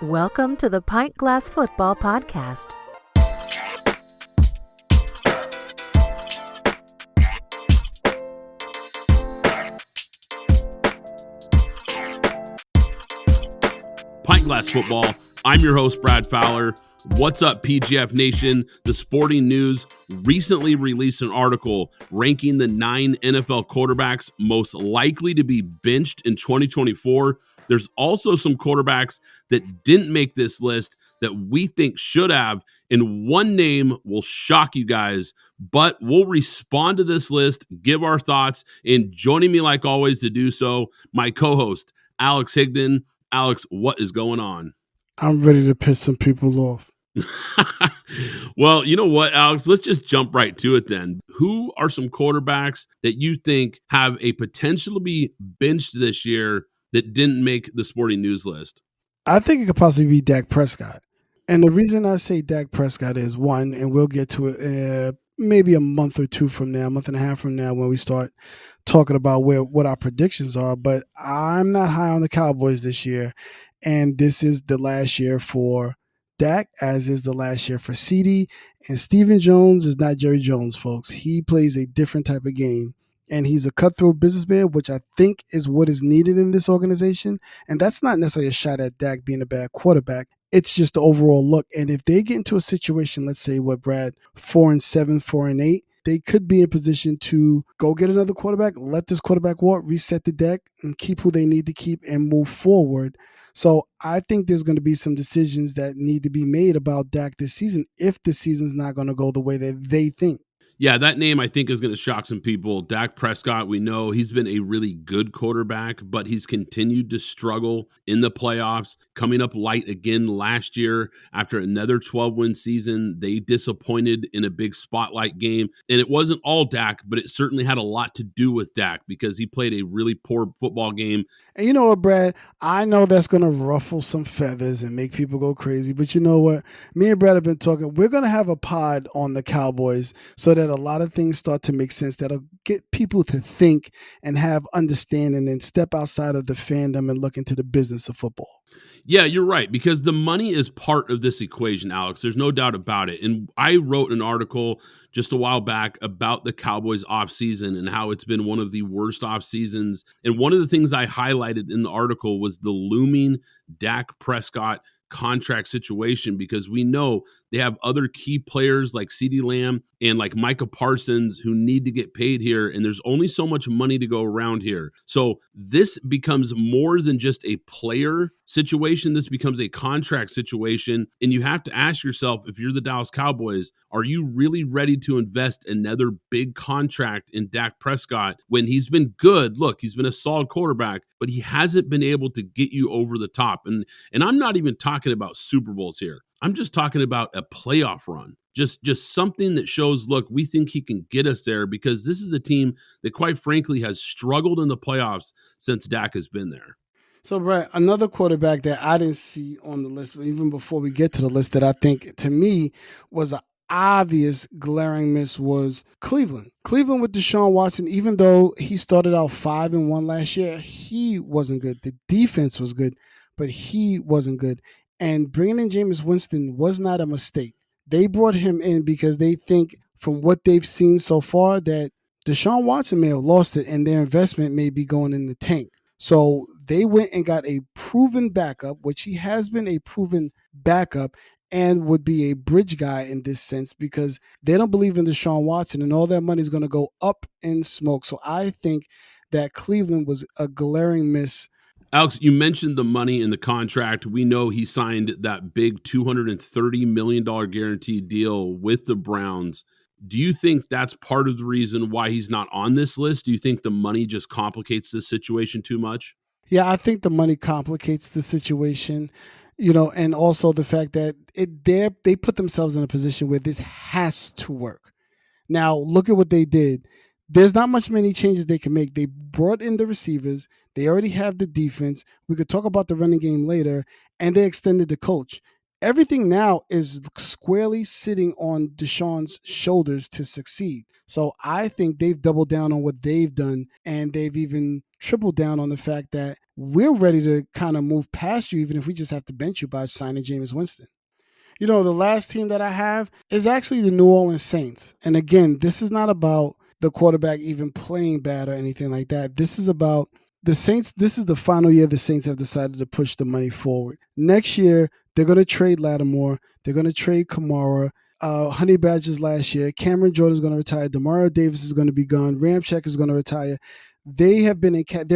Welcome to the Pint Glass Football Podcast. Pint Glass Football. I'm your host, Brad Fowler. What's up, PGF Nation? The Sporting News recently released an article ranking the 9 NFL quarterbacks most likely to be benched in 2024. There's also some quarterbacks that didn't make this list that we think should have, and one name will shock you guys, but we'll respond to this list, give our thoughts, and joining me like always to do so, my co-host, Alex Higdon. Alex, what is going on? I'm ready to piss some people off. Well, you know what, Alex? Let's just jump right to it then. Who are some quarterbacks that you think have a potential to be benched this year that didn't make the Sporting News list? I think it could possibly be Dak Prescott. And the reason I say Dak Prescott is, one, and we'll get to it maybe a month or two from now, a month and a half from now when we start talking about what our predictions are, but I'm not high on the Cowboys this year. And this is the last year for Dak, as is the last year for CD. And Stephen Jones is not Jerry Jones, folks. He plays a different type of game. And he's a cutthroat businessman, which I think is what is needed in this organization. And that's not necessarily a shot at Dak being a bad quarterback. It's just the overall look. And if they get into a situation, let's say what, Brad, 4-7, 4-8, they could be in position to go get another quarterback, let this quarterback walk, reset the deck, and keep who they need to keep and move forward. So I think there's going to be some decisions that need to be made about Dak this season if the season's not going to go the way that they think. Yeah, that name I think is going to shock some people. Dak Prescott, we know he's been a really good quarterback, but he's continued to struggle in the playoffs, coming up light again last year after another 12-win season. They disappointed in a big spotlight game, and it wasn't all Dak, but it certainly had a lot to do with Dak because he played a really poor football game. And you know what, Brad? I know that's going to ruffle some feathers and make people go crazy, but you know what? Me and Brad have been talking. We're going to have a pod on the Cowboys so that a lot of things start to make sense, that'll get people to think and have understanding and step outside of the fandom and look into the business of football. Yeah, you're right, because the money is part of this equation, Alex. There's no doubt about it. And I wrote an article just a while back about the Cowboys offseason and how it's been one of the worst off seasons. And one of the things I highlighted in the article was the looming Dak Prescott contract situation, because we know they have other key players like CeeDee Lamb and like Micah Parsons who need to get paid here, and there's only so much money to go around here. So this becomes more than just a player situation. This becomes a contract situation, and you have to ask yourself, if you're the Dallas Cowboys, are you really ready to invest another big contract in Dak Prescott when he's been good? Look, he's been a solid quarterback, but he hasn't been able to get you over the top. And I'm not even talking about Super Bowls here. I'm just talking about a playoff run. Just something that shows, look, we think he can get us there, because this is a team that, quite frankly, has struggled in the playoffs since Dak has been there. So, Brad, another quarterback that I didn't see on the list, even before we get to the list, that I think, to me, was an obvious glaring miss was Cleveland. Cleveland with Deshaun Watson, even though he started out 5-1 last year, he wasn't good. The defense was good, but he wasn't good. And bringing in Jameis Winston was not a mistake. They brought him in because they think, from what they've seen so far, that Deshaun Watson may have lost it and their investment may be going in the tank. So they went and got a proven backup, which he has been a proven backup and would be a bridge guy in this sense, because they don't believe in Deshaun Watson and all that money is going to go up in smoke. So I think that Cleveland was a glaring miss. Alex, you mentioned the money in the contract. We know he signed that big $230 million guaranteed deal with the Browns. Do you think that's part of the reason why he's not on this list? Do you think the money just complicates this situation too much? Yeah, I think the money complicates the situation, and also the fact that they put themselves in a position where this has to work. Now, look at what they did. There's not many changes they can make. They brought in the receivers. They already have the defense. We could talk about the running game later, and they extended the coach. Everything now is squarely sitting on Deshaun's shoulders to succeed. So I think they've doubled down on what they've done, and they've even triple down on the fact that we're ready to kind of move past you, even if we just have to bench you by signing Jameis Winston. The last team that I have is actually the New Orleans Saints. And again, this is not about the quarterback even playing bad or anything like that. This is about the Saints. This is the final year the Saints have decided to push the money forward. Next year, they're going to trade Lattimore. They're going to trade Kamara. Honey Badgers last year. Cameron Jordan is going to retire. Demario Davis is going to be gone. Ramczyk is going to retire. They have been in cap.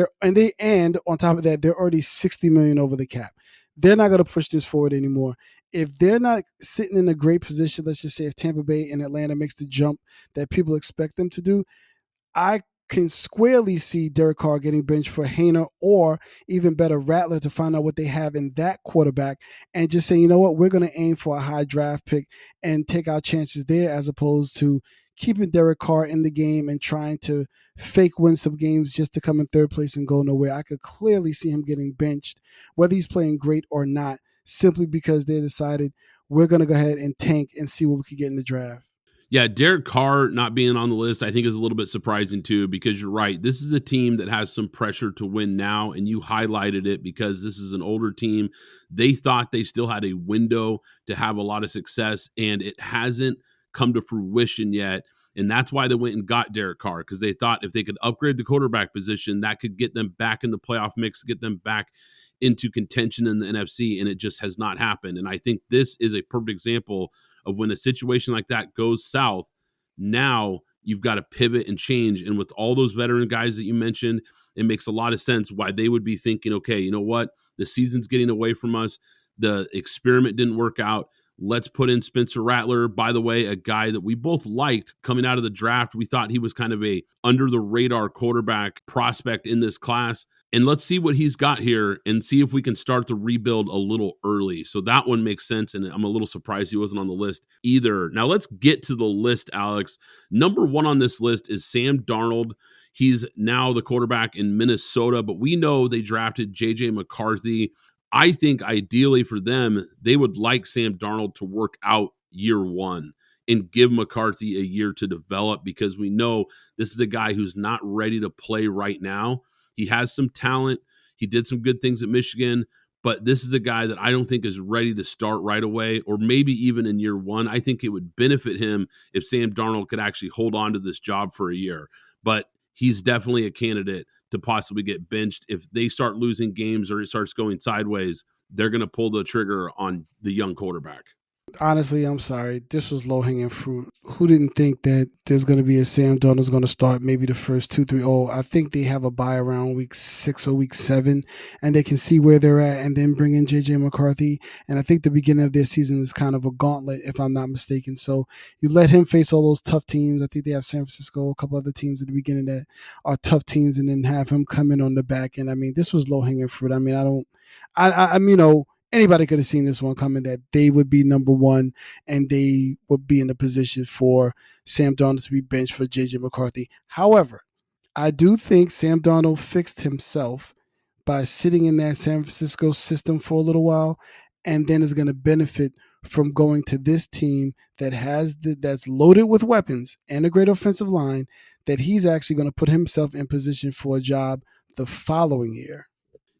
And on top of that, they're already $60 million over the cap. They're not going to push this forward anymore. If they're not sitting in a great position, let's just say if Tampa Bay and Atlanta makes the jump that people expect them to do, I can squarely see Derek Carr getting benched for Hainer, or even better, Rattler, to find out what they have in that quarterback and just say, you know what, we're going to aim for a high draft pick and take our chances there, as opposed to keeping Derek Carr in the game and trying to fake win some games just to come in third place and go nowhere. I could clearly see him getting benched, whether he's playing great or not, simply because they decided we're going to go ahead and tank and see what we could get in the draft. Yeah, Derek Carr not being on the list, I think, is a little bit surprising too, because you're right. This is a team that has some pressure to win now, and you highlighted it because this is an older team. They thought they still had a window to have a lot of success, and it hasn't come to fruition yet. And that's why they went and got Derek Carr, because they thought if they could upgrade the quarterback position, that could get them back in the playoff mix, get them back into contention in the NFC, and it just has not happened. And I think this is a perfect example of when a situation like that goes south. Now you've got to pivot and change. And with all those veteran guys that you mentioned, it makes a lot of sense why they would be thinking, okay, you know what? The season's getting away from us. The experiment didn't work out. Let's put in Spencer Rattler, by the way, a guy that we both liked coming out of the draft. We thought he was kind of a under the radar quarterback prospect in this class. And let's see what he's got here and see if we can start the rebuild a little early. So that one makes sense, and I'm a little surprised he wasn't on the list either. Now let's get to the list, Alex. Number one on this list is Sam Darnold. He's now the quarterback in Minnesota, but we know they drafted J.J. McCarthy. I think ideally for them, they would like Sam Darnold to work out year one and give McCarthy a year to develop, because we know this is a guy who's not ready to play right now. He has some talent. He did some good things at Michigan, but this is a guy that I don't think is ready to start right away, or maybe even in year one. I think it would benefit him if Sam Darnold could actually hold on to this job for a year, but he's definitely a candidate to possibly get benched. If they start losing games or it starts going sideways, they're going to pull the trigger on the young quarterback. Honestly, I'm sorry. This was low-hanging fruit. Who didn't think that there's going to be a Sam Darnold's going to start maybe the first 2-3? Oh, I think they have a bye around week 6 or week 7, and they can see where they're at and then bring in J.J. McCarthy. And I think the beginning of their season is kind of a gauntlet, if I'm not mistaken. So you let him face all those tough teams. I think they have San Francisco, a couple other teams at the beginning that are tough teams, and then have him come in on the back end. I mean, this was low-hanging fruit. I mean, anybody could have seen this one coming, that they would be number one and they would be in a position for Sam Darnold to be benched for J.J. McCarthy. However, I do think Sam Darnold fixed himself by sitting in that San Francisco system for a little while, and then is going to benefit from going to this team that that's loaded with weapons and a great offensive line, that he's actually going to put himself in position for a job the following year.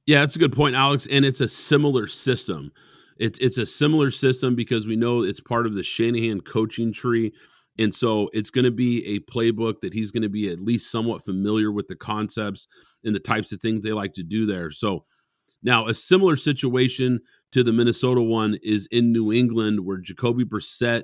Yeah, that's a good point, Alex. And it's a similar system. It's a similar system because we know it's part of the Shanahan coaching tree. And so it's going to be a playbook that he's going to be at least somewhat familiar with the concepts and the types of things they like to do there. So now a similar situation to the Minnesota one is in New England, where Jacoby Brissett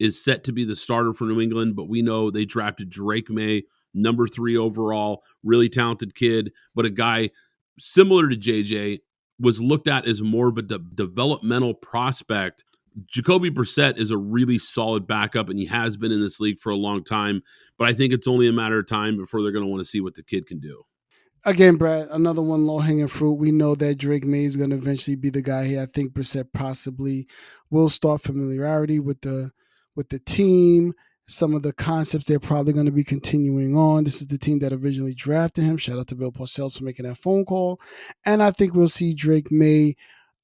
is set to be the starter for New England. But we know they drafted Drake May, number 3 overall, really talented kid, but a guy similar to JJ, was looked at as more of a developmental prospect. Jacoby Brissett is a really solid backup, and he has been in this league for a long time, but I think it's only a matter of time before they're going to want to see what the kid can do. Again, Brad, another one low-hanging fruit. We know that Drake May is going to eventually be the guy here. I think Brissett possibly will start familiarity with the team. Some of the concepts they're probably going to be continuing on. This is the team that originally drafted him. Shout out to Bill Parcells for making that phone call. And I think we'll see Drake May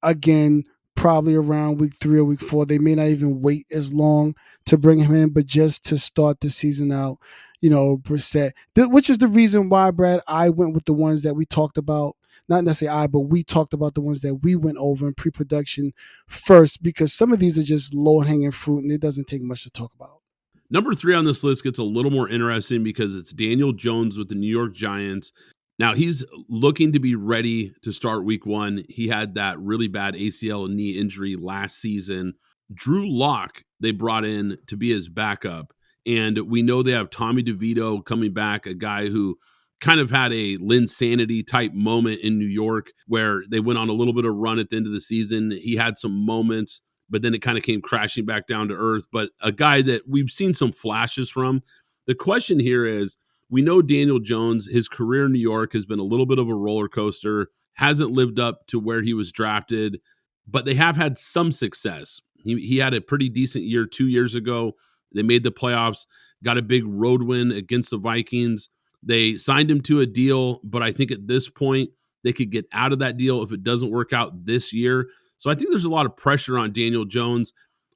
again probably around week 3 or week 4. They may not even wait as long to bring him in, but just to start the season out, Brissett, which is the reason why, Brad, I went with the ones that we talked about. Not necessarily but we talked about the ones that we went over in pre-production first, because some of these are just low-hanging fruit and it doesn't take much to talk about. Number 3 on this list gets a little more interesting because it's Daniel Jones with the New York Giants. Now, he's looking to be ready to start week 1. He had that really bad ACL and knee injury last season. Drew Lock, they brought in to be his backup. And we know they have Tommy DeVito coming back, a guy who kind of had a Linsanity type moment in New York where they went on a little bit of run at the end of the season. He had some moments, but then it kind of came crashing back down to earth. But a guy that we've seen some flashes from. The question here is, we know Daniel Jones, his career in New York has been a little bit of a roller coaster, hasn't lived up to where he was drafted, but they have had some success. He had a pretty decent year 2 years ago. They made the playoffs, got a big road win against the Vikings. They signed him to a deal, but I think at this point, they could get out of that deal if it doesn't work out this year. So I think there's a lot of pressure on Daniel Jones.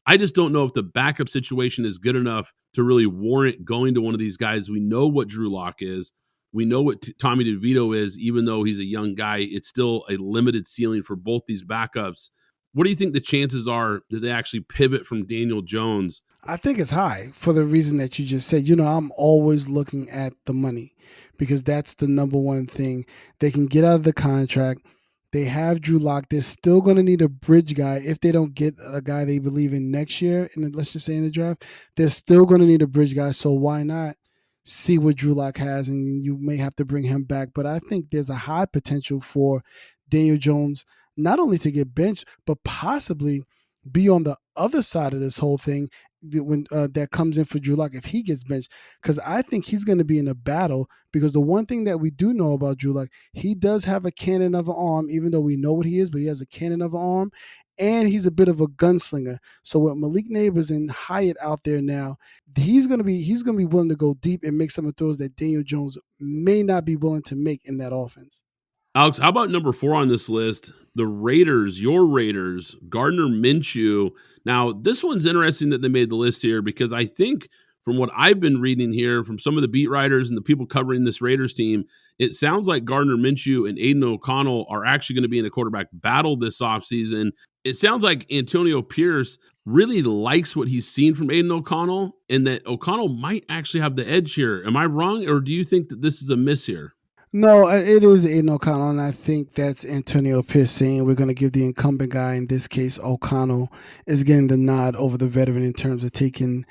I just don't know if the backup situation is good enough to really warrant going to one of these guys. We know what Drew Lock is. We know what Tommy DeVito is. Even though he's a young guy, it's still a limited ceiling for both these backups. What do you think the chances are that they actually pivot from Daniel Jones? I think it's high for the reason that you just said. I'm always looking at the money because that's the number one thing. They can get out of the contract. They have Drew Lock. They're still going to need a bridge guy if they don't get a guy they believe in next year. And let's just say in the draft, they're still going to need a bridge guy. So why not see what Drew Lock has? And you may have to bring him back. But I think there's a high potential for Daniel Jones not only to get benched, but possibly be on the other side of this whole thing when that comes in for Drew Lock if he gets benched, because I think he's going to be in a battle. Because the one thing that we do know about Drew Lock, he does have a cannon of an arm, even though we know what he is, but he has a cannon of an arm, and he's a bit of a gunslinger. So with Malik Neighbors and Hyatt out there now, he's going to be willing to go deep and make some of the throws that Daniel Jones may not be willing to make in that offense. Alex, how about number 4 on this list? The Raiders, your Raiders, Gardner Minshew. Now, this one's interesting that they made the list here because I think from what I've been reading here from some of the beat writers and the people covering this Raiders team, it sounds like Gardner Minshew and Aiden O'Connell are actually going to be in a quarterback battle this offseason. It sounds like Antonio Pierce really likes what he's seen from Aiden O'Connell and that O'Connell might actually have the edge here. Am I wrong, or do you think that this is a miss here? No, it is Aiden O'Connell, and I think that's Antonio Pierce saying we're going to give the incumbent guy, in this case O'Connell, is getting the nod over the veteran in terms of taking,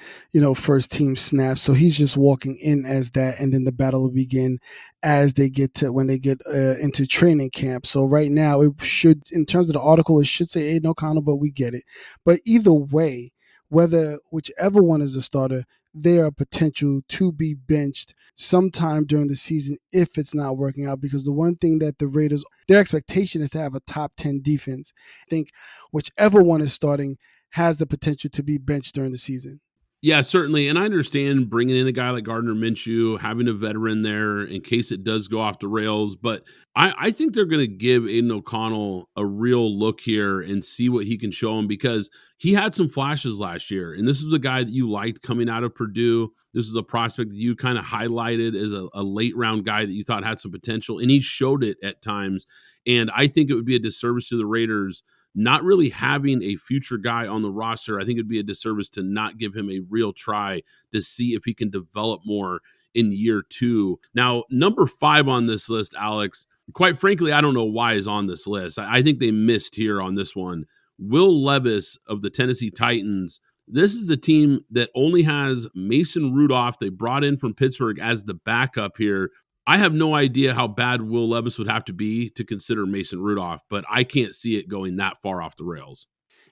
first team snaps. So he's just walking in as that, and then the battle will begin as they get into training camp. So right now, it should, in terms of the article, it should say Aiden O'Connell, but we get it. But either way, whichever one is the starter, they are potential to be benched sometime during the season if it's not working out, because the one thing that the Raiders, their expectation is to have a top 10 defense. I think whichever one is starting has the potential to be benched during the season. Yeah, certainly. And I understand bringing in a guy like Gardner Minshew, having a veteran there in case it does go off the rails. But I think they're going to give Aiden O'Connell a real look here and see what he can show him, because he had some flashes last year. And this was a guy that you liked coming out of Purdue. This is a prospect that you kind of highlighted as a late round guy that you thought had some potential. And he showed it at times. And I think it would be a disservice to the Raiders not really having a future guy on the roster. I think it'd be a disservice to not give him a real try to see if he can develop more in year 2. Now, number 5 on this list, Alex, quite frankly, I don't know why is on this list. I think they missed here on this one. Will Levis of the Tennessee Titans. This is a team that only has Mason Rudolph. They brought in from Pittsburgh as the backup here. I have no idea how bad Will Levis would have to be to consider Mason Rudolph, but I can't see it going that far off the rails.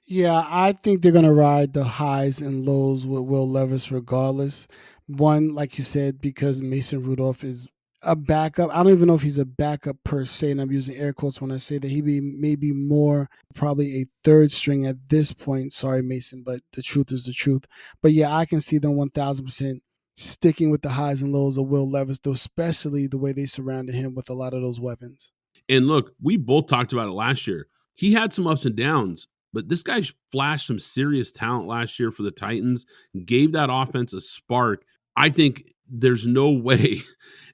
Yeah, I think they're going to ride the highs and lows with Will Levis regardless. One, like you said, because Mason Rudolph is a backup. I don't even know if he's a backup per se, and I'm using air quotes when I say that he may be more probably a third string at this point. Sorry, Mason, but the truth is the truth. But yeah, I can see them 1,000% sticking with the highs and lows of Will Levis, though, especially the way they surrounded him with a lot of those weapons. And look, we both talked about it last year. He had some ups and downs, but this guy flashed some serious talent last year for the Titans, gave that offense a spark. I think there's no way,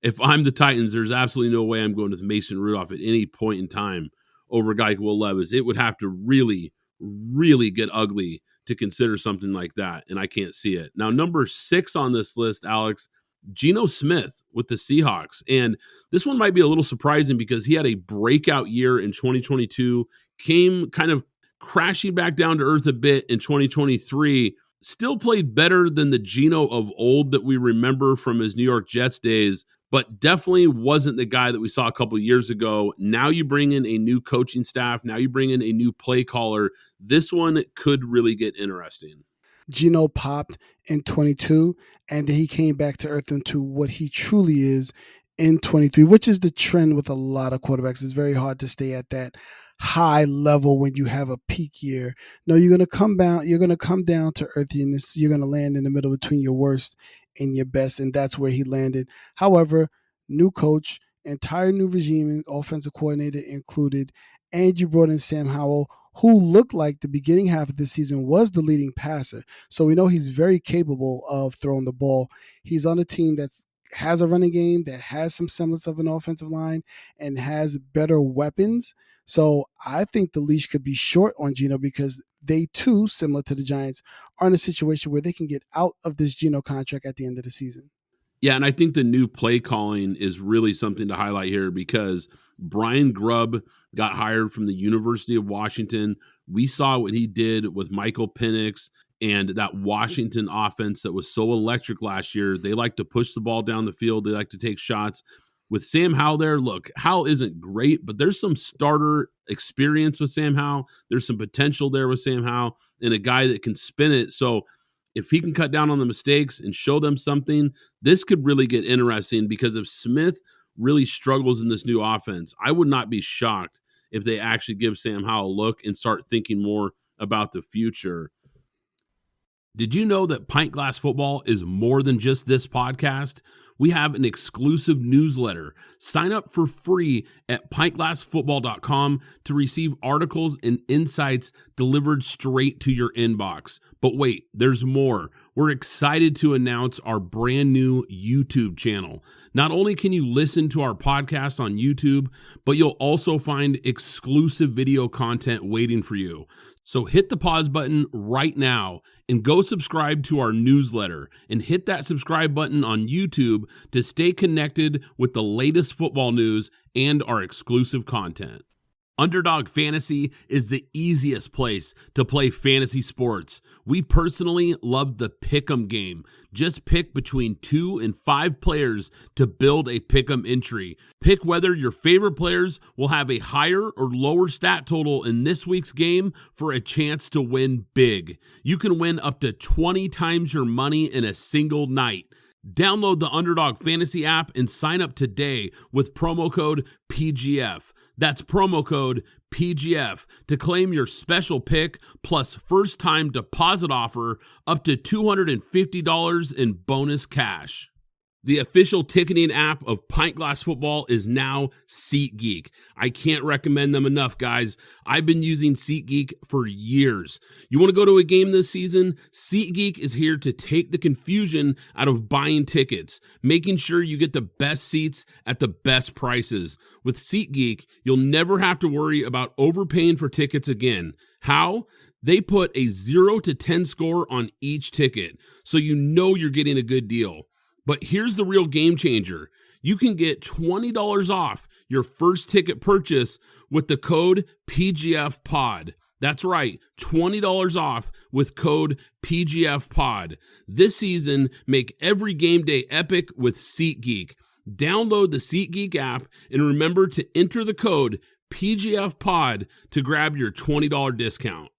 if I'm the Titans, there's absolutely no way I'm going with Mason Rudolph at any point in time over a guy like Will Levis. It would have to really, really get ugly to consider something like that, and I can't see it. Now, number 6 on this list, Alex, Geno Smith with the Seahawks. And this one might be a little surprising because he had a breakout year in 2022, came kind of crashing back down to earth a bit in 2023, still played better than the Geno of old that we remember from his New York Jets days, but definitely wasn't the guy that we saw a couple of years ago. Now you bring in a new coaching staff. Now you bring in a new play caller. This one could really get interesting. Geno popped in 22, and then he came back to earth into what he truly is in 23, which is the trend with a lot of quarterbacks. It's very hard to stay at that high level when you have a peak year. No, you're going to come down. You're going to come down to earth. You're going to land in the middle between your worst and your best, and that's where he landed. However, new coach, entire new regime, offensive coordinator included, and you brought in Sam Howell, who looked like the beginning half of the season was the leading passer. So we know he's very capable of throwing the ball. He's on a team that has a running game, that has some semblance of an offensive line, and has better weapons. So I think the leash could be short on Geno because they too, similar to the Giants, are in a situation where they can get out of this Geno contract at the end of the season. Yeah, and I think the new play calling is really something to highlight here because Brian Grubb got hired from the University of Washington. We saw what he did with Michael Penix and that Washington offense that was so electric last year. They like to push the ball down the field. They like to take shots. With Sam Howell there, look, Howell isn't great, but there's some starter experience with Sam Howell. There's some potential there with Sam Howell and a guy that can spin it. So if he can cut down on the mistakes and show them something, this could really get interesting because if Smith really struggles in this new offense, I would not be shocked if they actually give Sam Howell a look and start thinking more about the future. Did you know that Pint Glass Football is more than just this podcast? We have an exclusive newsletter. Sign up for free at pintglassfootball.com to receive articles and insights delivered straight to your inbox. But wait, there's more. We're excited to announce our brand new YouTube channel. Not only can you listen to our podcast on YouTube, but you'll also find exclusive video content waiting for you. So hit the pause button right now and go subscribe to our newsletter and hit that subscribe button on YouTube to stay connected with the latest football news and our exclusive content. Underdog Fantasy is the easiest place to play fantasy sports. We personally love the pick'em game. Just pick between 2 and 5 players to build a pick'em entry. Pick whether your favorite players will have a higher or lower stat total in this week's game for a chance to win big. You can win up to 20 times your money in a single night. Download the Underdog Fantasy app and sign up today with promo code PGF. That's promo code PGF to claim your special pick plus first-time deposit offer up to $250 in bonus cash. The official ticketing app of Pint Glass Football is now SeatGeek. I can't recommend them enough, guys. I've been using SeatGeek for years. You want to go to a game this season? SeatGeek is here to take the confusion out of buying tickets, making sure you get the best seats at the best prices. With SeatGeek, you'll never have to worry about overpaying for tickets again. How? They put a 0 to 10 score on each ticket, so you know you're getting a good deal. But here's the real game changer. You can get $20 off your first ticket purchase with the code PGFPOD. That's right, $20 off with code PGFPOD. This season, make every game day epic with SeatGeek. Download the SeatGeek app and remember to enter the code PGFPOD to grab your $20 discount.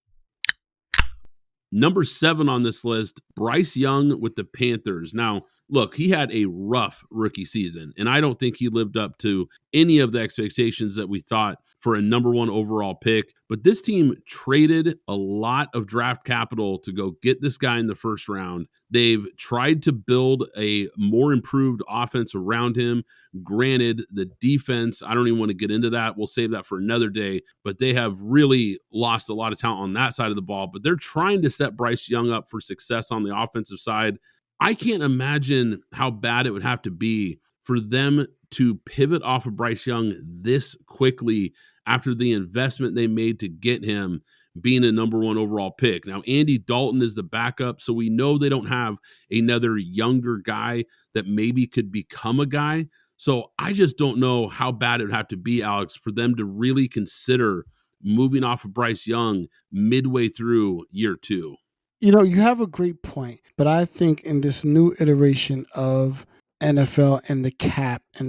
Number 7 on this list, Bryce Young with the Panthers. Now, look, he had a rough rookie season, and I don't think he lived up to any of the expectations that we thought for a number 1 overall pick. But this team traded a lot of draft capital to go get this guy in the first round. They've tried to build a more improved offense around him. Granted, the defense, I don't even want to get into that. We'll save that for another day. But they have really lost a lot of talent on that side of the ball. But they're trying to set Bryce Young up for success on the offensive side. I can't imagine how bad it would have to be for them to pivot off of Bryce Young this quickly after the investment they made to get him being a number 1 overall pick. Now, Andy Dalton is the backup, so we know they don't have another younger guy that maybe could become a guy. So I just don't know how bad it would have to be, Alex, for them to really consider moving off of Bryce Young midway through year 2. You have a great point, but I think in this new iteration of NFL and the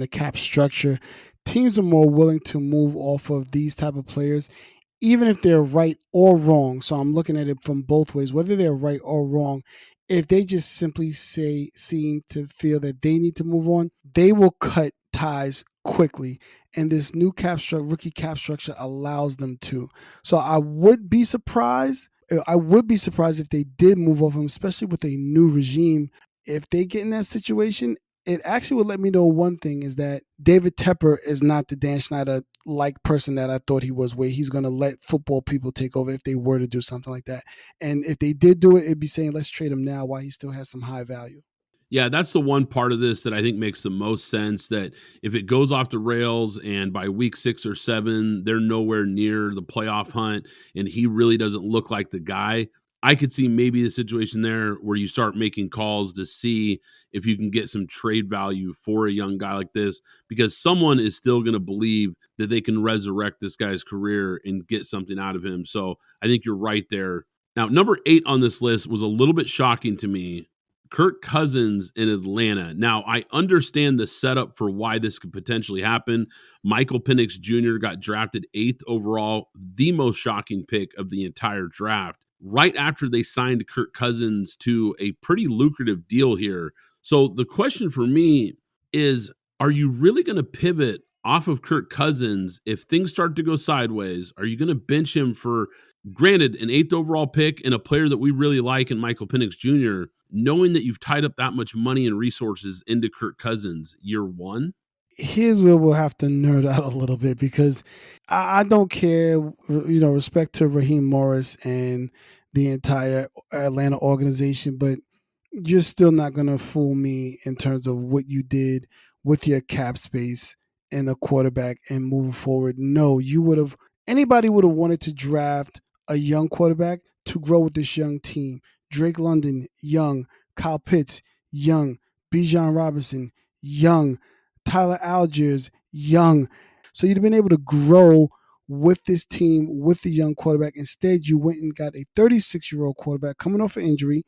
cap structure, teams are more willing to move off of these type of players, even if they're right or wrong. So I'm looking at it from both ways, whether they're right or wrong. If they just simply seem to feel that they need to move on, they will cut ties quickly. And this new rookie cap structure allows them to. So I would be surprised if they did move off him, especially with a new regime. If they get in that situation, it actually would let me know one thing, is that David Tepper is not the Dan Snyder-like person that I thought he was, where he's going to let football people take over if they were to do something like that. And if they did do it, it'd be saying, let's trade him now while he still has some high value. Yeah, that's the one part of this that I think makes the most sense, that if it goes off the rails and by week 6 or 7, they're nowhere near the playoff hunt and he really doesn't look like the guy, I could see maybe the situation there where you start making calls to see if you can get some trade value for a young guy like this, because someone is still going to believe that they can resurrect this guy's career and get something out of him. So I think you're right there. Now, number 8 on this list was a little bit shocking to me. Kirk Cousins in Atlanta. Now, I understand the setup for why this could potentially happen. Michael Penix Jr. got drafted 8th overall, the most shocking pick of the entire draft, right after they signed Kirk Cousins to a pretty lucrative deal here. So the question for me is, are you really going to pivot off of Kirk Cousins if things start to go sideways? Are you going to bench him for, granted, an 8th overall pick and a player that we really like in Michael Penix Jr., knowing that you've tied up that much money and resources into Kirk Cousins year 1? Here's where we'll have to nerd out a little bit, because I don't care, respect to Raheem Morris and the entire Atlanta organization, but you're still not going to fool me in terms of what you did with your cap space and a quarterback and moving forward. No, anybody would have wanted to draft a young quarterback to grow with this young team. Drake London, young. Kyle Pitts, young. Bijan Robinson, young. Tyler Algiers, young. So you'd have been able to grow with this team, with the young quarterback. Instead, you went and got a 36-year-old quarterback coming off an injury.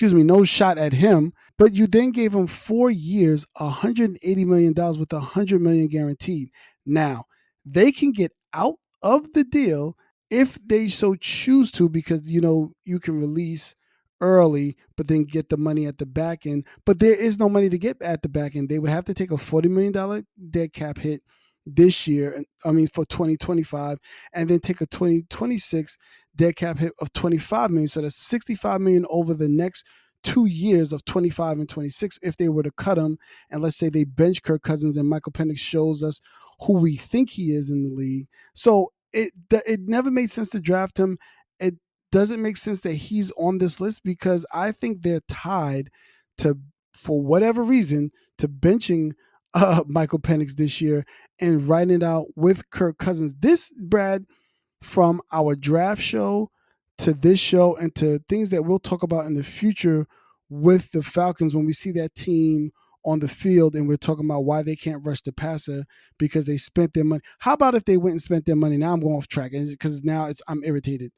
No shot at him, but you then gave him 4 years, $180 million with $100 million guaranteed. Now, they can get out of the deal if they so choose to, because, you can release early, but then get the money at the back end. But there is no money to get at the back end. They would have to take a $40 million dead cap hit this year, for 2025, and then take a 2026 dead cap hit of $25 million. So that's $65 million over the next 2 years of 25 and 26 if they were to cut him. And let's say they bench Kirk Cousins and Michael Penix shows us who we think he is in the league. So it never made sense to draft him. It doesn't make sense that he's on this list, because I think they're tied to, for whatever reason, to benching Michael Penix this year and writing it out with Kirk Cousins. This, Brad, from our draft show to this show and to things that we'll talk about in the future with the Falcons when we see that team on the field and we're talking about why they can't rush the passer because they spent their money. How about if they went and spent their money? Now I'm going off track because now I'm irritated.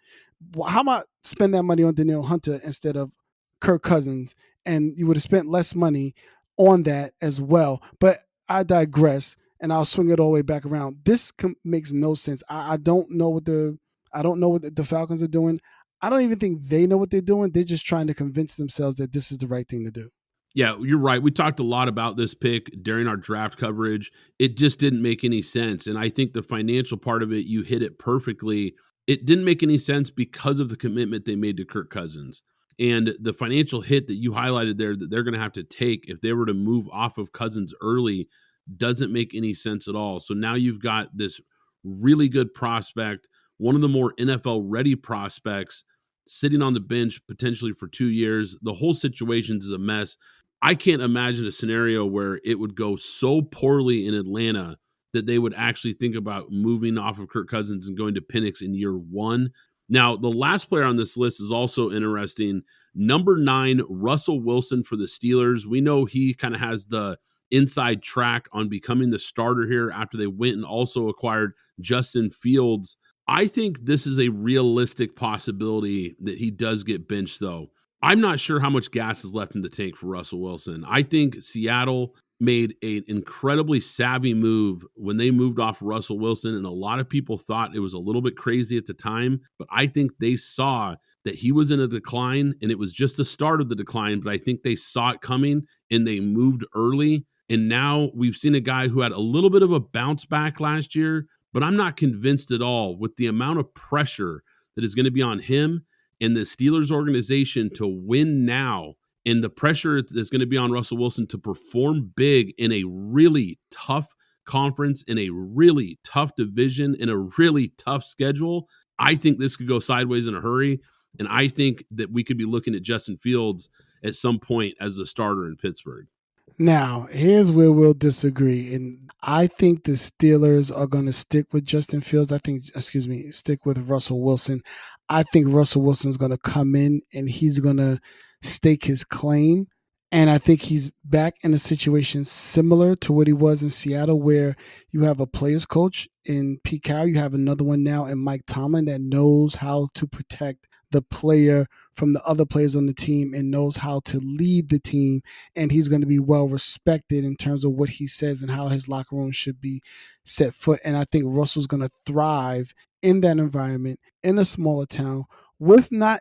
How about spend that money on Danielle Hunter instead of Kirk Cousins, and you would have spent less money on that as well. But I digress, and I'll swing it all the way back around. This makes no sense. I don't know what the Falcons are doing. I don't even think they know what they're doing. They're just trying to convince themselves that this is the right thing to do. Yeah, you're right. We talked a lot about this pick during our draft coverage. It just didn't make any sense. And I think the financial part of it, you hit it perfectly. It didn't make any sense because of the commitment they made to Kirk Cousins. And the financial hit that you highlighted there that they're going to have to take if they were to move off of Cousins early doesn't make any sense at all. So now you've got this really good prospect, one of the more NFL-ready prospects, sitting on the bench potentially for 2 years. The whole situation is a mess. I can't imagine a scenario where it would go so poorly in Atlanta that they would actually think about moving off of Kirk Cousins and going to Penix in year 1. Now, the last player on this list is also interesting. Number 9, Russell Wilson for the Steelers. We know he kind of has the inside track on becoming the starter here after they went and also acquired Justin Fields. I think this is a realistic possibility that he does get benched, though. I'm not sure how much gas is left in the tank for Russell Wilson. I think Seattle made an incredibly savvy move when they moved off Russell Wilson, and a lot of people thought it was a little bit crazy at the time, but I think they saw that he was in a decline, and it was just the start of the decline, but I think they saw it coming, and they moved early, and now we've seen a guy who had a little bit of a bounce back last year, but I'm not convinced at all with the amount of pressure that is going to be on him and the Steelers organization to win now, and the pressure that's going to be on Russell Wilson to perform big in a really tough conference, in a really tough division, in a really tough schedule. I think this could go sideways in a hurry, and I think that we could be looking at Justin Fields at some point as a starter in Pittsburgh. Now, here's where we'll disagree. And I think the Steelers are going to stick with Justin Fields. Stick with Russell Wilson. I think Russell Wilson's going to come in and he's going to stake his claim. And I think he's back in a situation similar to what he was in Seattle, where you have a players coach in Pete Carroll. You have another one now in Mike Tomlin that knows how to protect the player from the other players on the team and knows how to lead the team. And he's going to be well respected in terms of what he says and how his locker room should be set foot. And I think Russell's going to thrive in that environment in a smaller town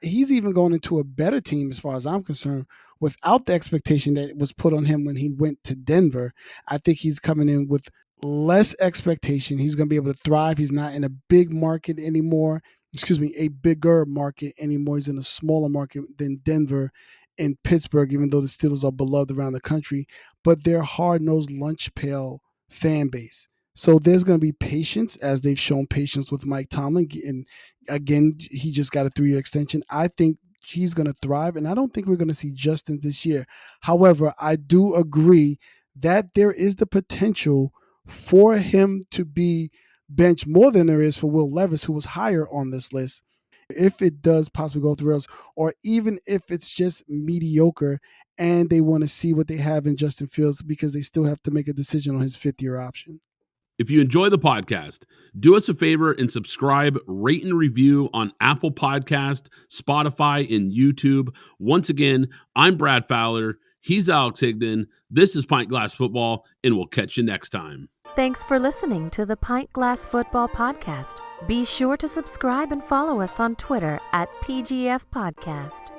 he's even going into a better team as far as I'm concerned without the expectation that was put on him when he went to Denver. I think he's coming in with less expectation. He's going to be able to thrive. He's not in a big market anymore. A bigger market anymore. He's in a smaller market than Denver and Pittsburgh, even though the Steelers are beloved around the country, but they're hard-nosed lunch pail fan base. So there's going to be patience, as they've shown patience with Mike Tomlin. And again, he just got a 3-year extension. I think he's going to thrive, and I don't think we're going to see Justin this year. However, I do agree that there is the potential for him to be benched more than there is for Will Levis, who was higher on this list, if it does possibly go through rails, or even if it's just mediocre and they want to see what they have in Justin Fields because they still have to make a decision on his 5th-year option. If you enjoy the podcast, do us a favor and subscribe, rate, and review on Apple Podcast, Spotify, and YouTube. Once again, I'm Brad Fowler. He's Alex Higdon. This is Pint Glass Football, and we'll catch you next time. Thanks for listening to the Pint Glass Football Podcast. Be sure to subscribe and follow us on Twitter at PGF Podcast.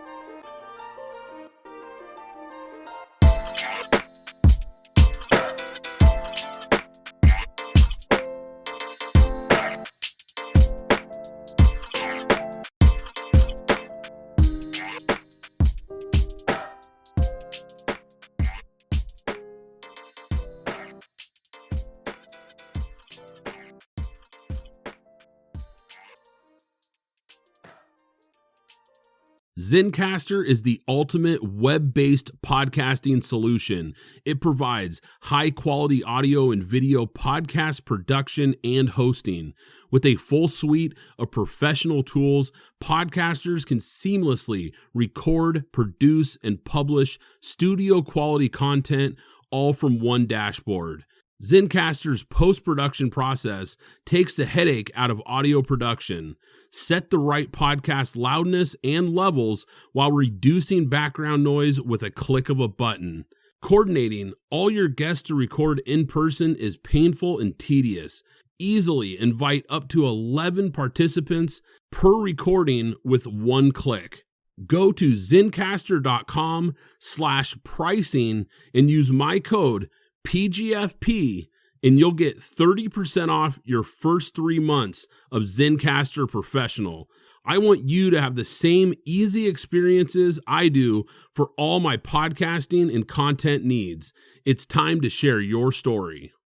Zencastr is the ultimate web-based podcasting solution. It provides high-quality audio and video podcast production and hosting. With a full suite of professional tools, podcasters can seamlessly record, produce, and publish studio-quality content all from one dashboard. Zencastr's post-production process takes the headache out of audio production. Set the right podcast loudness and levels while reducing background noise with a click of a button. Coordinating all your guests to record in person is painful and tedious. Easily invite up to 11 participants per recording with one click. Go to zencastr.com/pricing and use my code PGFP and you'll get 30% off your first 3 months of Zencastr Professional. I want you to have the same easy experiences I do for all my podcasting and content needs. It's time to share your story.